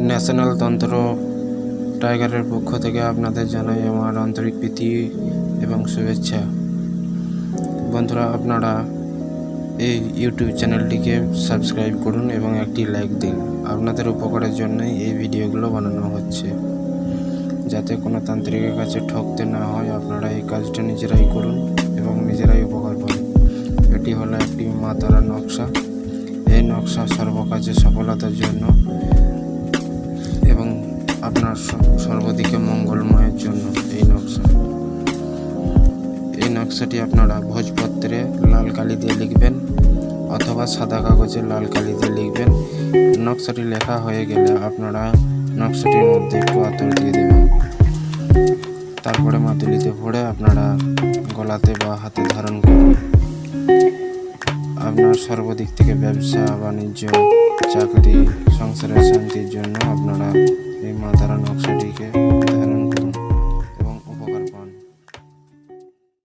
National তন্ত্র টাইগারের পক্ষ থেকে আপনাদের জানাই আমার আন্তরিক প্রীতি এবং শুভেচ্ছা। বন্ধুরা, আপনারা এই ইউটিউব চ্যানেলটিকে সাবস্ক্রাইব করুন এবং একটি লাইক দিন। আপনাদের উপকারের জন্যই এই ভিডিওগুলো বানানো হচ্ছে, যাতে কোনো তান্ত্রিকের কাছে ঠকতে না হয়। আপনারা এই কাজটা নিজেরাই করুন এবং নিজেরাই উপকার পাবেন। এটি হলো একটি মা তারার নকশা। এই নকশা সর্বকাজে সফলতার জন্য এবং আপনার সর্বদিকে মঙ্গলময়ের জন্য এই নকশাটি আপনারা ভোজপত্রে লাল কালি দিয়ে লিখবেন অথবা সাদা কাগজে লাল কালি দিয়ে লিখবেন। নকশাটি লেখা হয়ে গেলে আপনারা নকশাটির মধ্যে একটু আতর দিয়ে দেবেন। তারপরে মাদুলিতে ভরে আপনারা গলাতে বা হাতে ধারণ করুন। আপনার সর্বদিক থেকে ব্যবসা বাণিজ্য, চাকরি, সংসারের শান্তির জন্য আপনারা এই মা তারা নকশাটিকে